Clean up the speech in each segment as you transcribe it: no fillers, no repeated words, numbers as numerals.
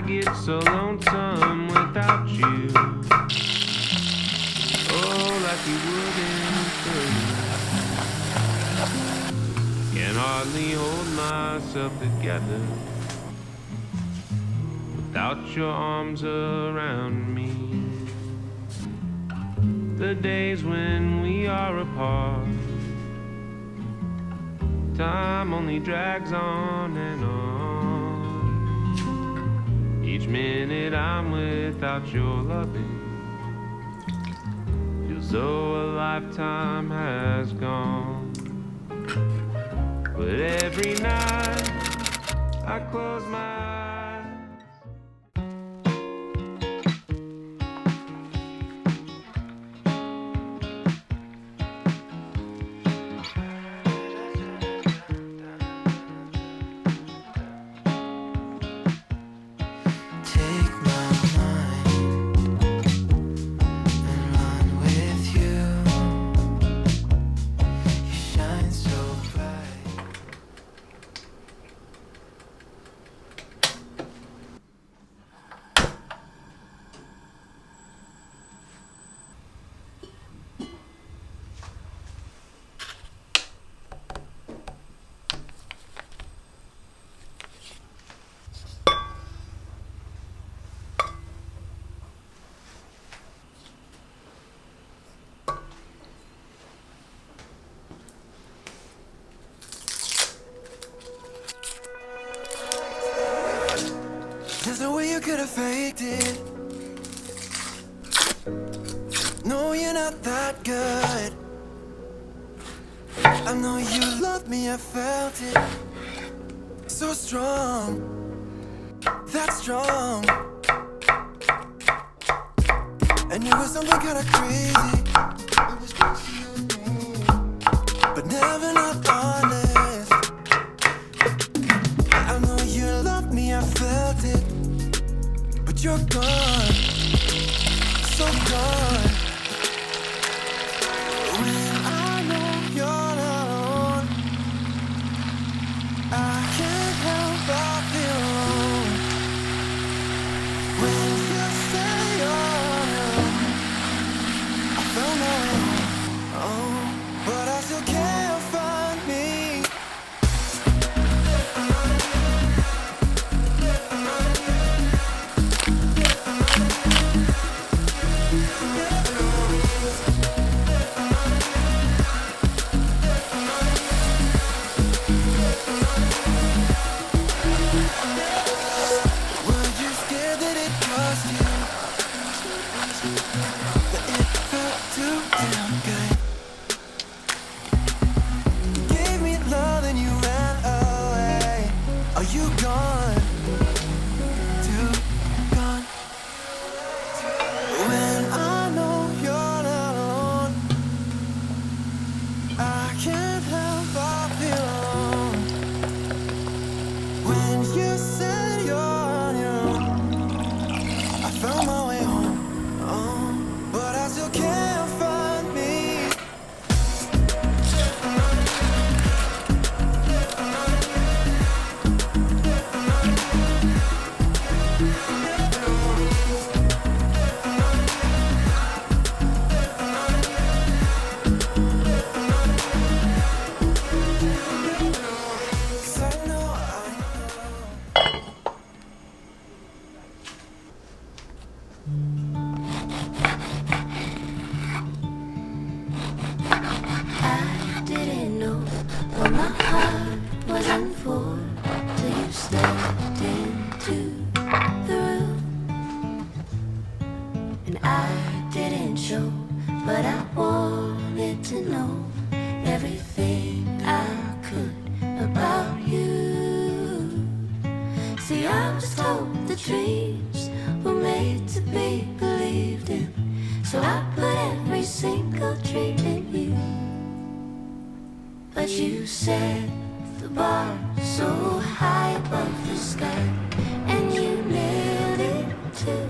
I get so lonesome without you. Oh, like you wouldn't. Can hardly hold myself together without your arms around me. The days when we are apart, time only drags on and on. Each minute I'm without your loving feels though a lifetime has gone. But every night I close my eyes. There's no way you could have faked it. No, you're not that good. I know you love me, I felt it. So strong, that strong. And it was something kinda crazy. It was crazy, but never not honest. I know you love me, I felt it. But you're gone, so gone. When I know you're not alone, I can't help but feel alone. When you say you're on your own, I found my way home, but I still can't find me. But I wanted to know everything I could about you. See, I was told the dreams were made to be believed in, so I put every single dream in you. But you set the bar so high above the sky, and you nailed it too.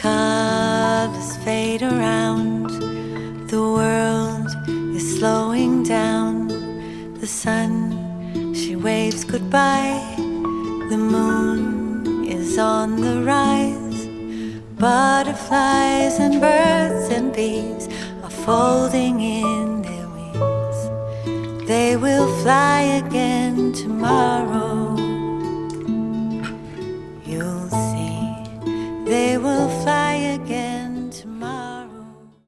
colors fade around. The world is slowing down. The sun, she waves goodbye. The moon is on the rise. Butterflies and birds and bees are folding in their wings. They will fly again tomorrow. You'll see, they will fly